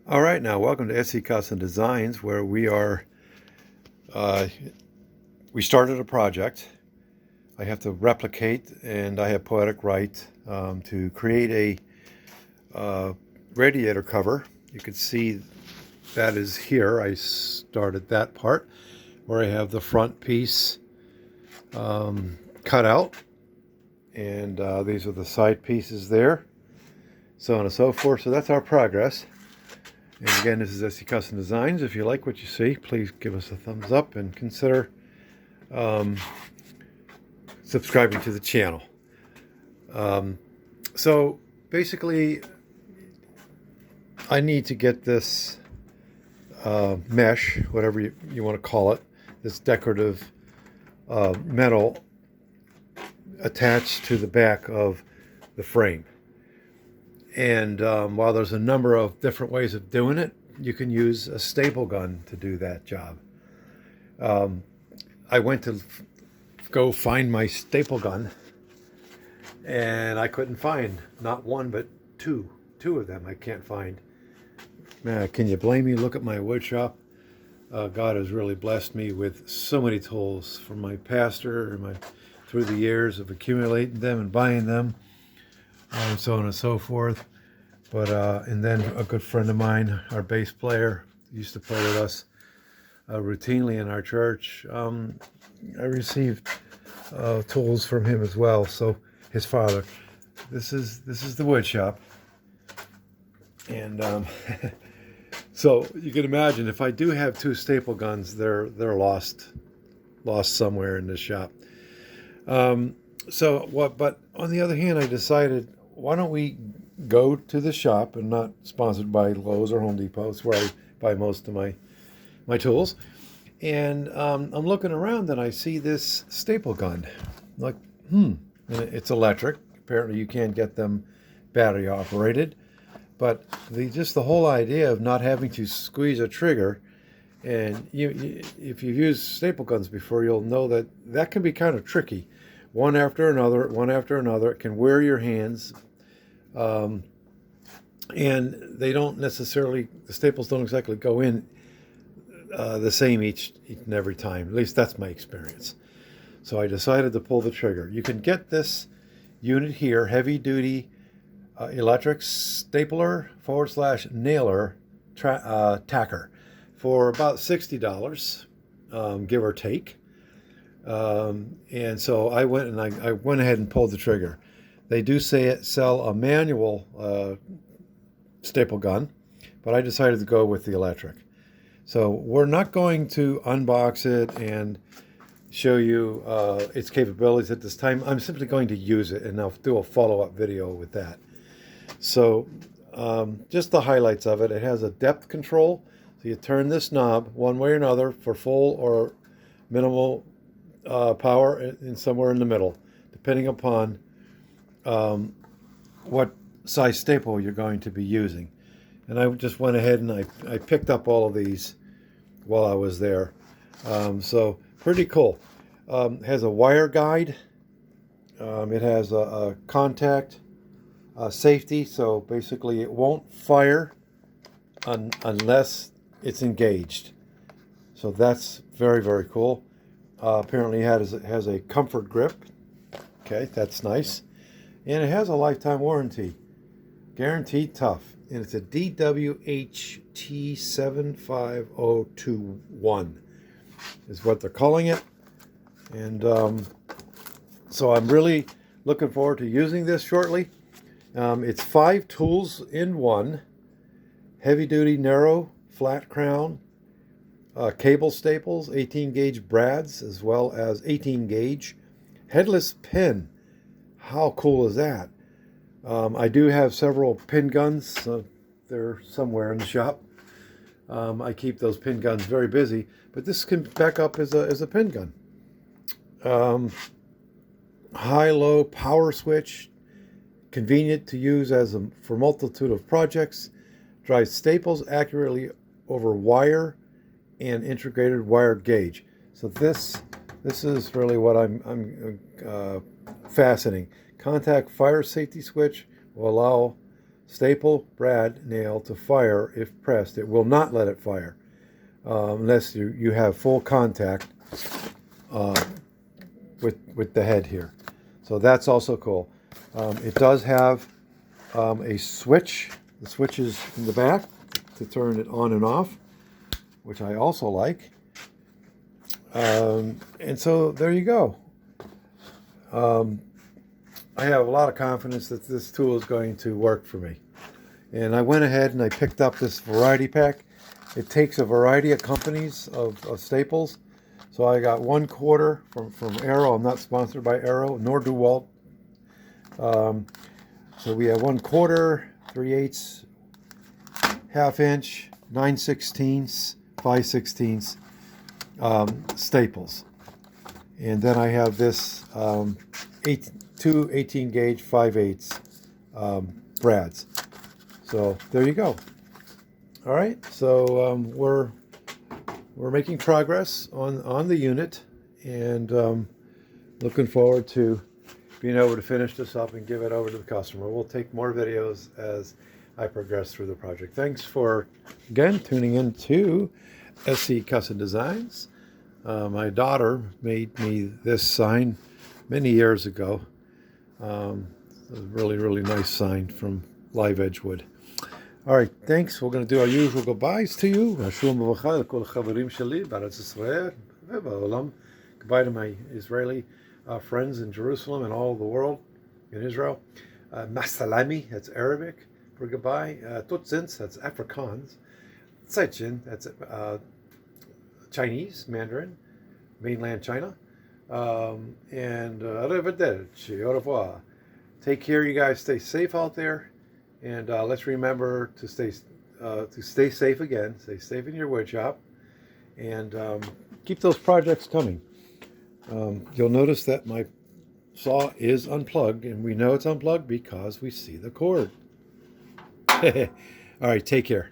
All right, now welcome to SC Custom Designs, where we started a project. I have to replicate, and I have poetic right to create a radiator cover. You can see that is here. I started that part where I have the front piece cut out, and these are the side pieces there, so on and so forth. So that's our progress. And again, this is SC Custom Designs. If you like what you see, please give us a thumbs up and consider subscribing to the channel. So basically, I need to get this mesh, whatever you want to call it, this decorative metal attached to the back of the frame. And while there's a number of different ways of doing it, you can use a staple gun to do that job. I went to go find my staple gun, and I couldn't find not one but two of them. I can't find. Man, can you blame me? Look at my wood shop. God has really blessed me with so many tools from my pastor and through the years of accumulating them and buying them. So on and so forth. But and then a good friend of mine, our bass player, used to play with us routinely in our church. I received tools from him as well. So his father. This is the wood shop, and so you can imagine if I do have two staple guns, they're lost somewhere in this shop. So what? But on the other hand, I decided, why don't we go to the shop, and not sponsored by Lowe's or Home Depot. It's where I buy most of my tools. And I'm looking around, and I see this staple gun. I'm like, and it's electric. Apparently, you can't get them battery operated. But just the whole idea of not having to squeeze a trigger, and if you've used staple guns before, you'll know that can be kind of tricky. One after another, it can wear your hands. And they don't necessarily, the staples don't exactly go in the same each and every time. At least that's my experience. So I decided to pull the trigger. You can get this unit here, heavy duty electric stapler / nailer tacker, for about $60, give or take. And so I went ahead and pulled the trigger. They do sell a manual staple gun, but I decided to go with the electric. So we're not going to unbox it and show you its capabilities at this time. I'm simply going to use it, and I'll do a follow-up video with that. So just the highlights of it. It has a depth control, so you turn this knob one way or another for full or minimal power, and somewhere in the middle, depending upon what size staple you're going to be using. And I just went ahead and I picked up all of these while I was there. So pretty cool. Has a wire guide. It has a contact safety, so basically it won't fire unless it's engaged. So that's very, very cool. Apparently it has a comfort grip. Okay, that's nice. And it has a lifetime warranty. Guaranteed tough. And it's a DWHT75021 is what they're calling it. And so I'm really looking forward to using this shortly. It's 5 tools in one. Heavy duty, narrow, flat crown, cable staples, 18 gauge brads, as well as 18 gauge headless pin. How cool is that? I do have several pin guns. They're somewhere in the shop. I keep those pin guns very busy, but this can back up as a pin gun. High-low power switch, convenient to use for multitude of projects. Drives staples accurately over wire and integrated wire gauge. So this is really what I'm fascinating. Contact fire safety switch will allow staple brad nail to fire if pressed. It will not let it fire unless you have full contact with the head here. So that's also cool. It does have a switch. The switch is in the back to turn it on and off, which I also like. And so there you go. I have a lot of confidence that this tool is going to work for me. And I went ahead and I picked up this variety pack. It takes a variety of companies of staples. So I got 1/4 from Arrow. I'm not sponsored by Arrow nor DeWALT. So we have 1/4, 3/8, 1/2 inch, 9/16, 5/16 staples. And then I have this two 18 gauge 5/8 brads. So there you go. All right, so we're making progress on the unit, and looking forward to being able to finish this up and give it over to the customer. We'll take more videos as I progress through the project. Thanks for, again, tuning in to SC Custom Designs. My daughter made me this sign many years ago. A really, really nice sign from live edge wood. All right, thanks. We're going to do our usual goodbyes to you. Goodbye to my Israeli friends in Jerusalem and all the world in Israel. Masalami, that's Arabic for goodbye. Tutsins, that's Afrikaans. Tsaichin, that's Chinese, Mandarin, mainland China. And arrivederci, au revoir. Take care, you guys. Stay safe out there. And let's remember to stay safe again. Stay safe in your wood shop, and keep those projects coming. You'll notice that my saw is unplugged, and we know it's unplugged because we see the cord. All right, take care.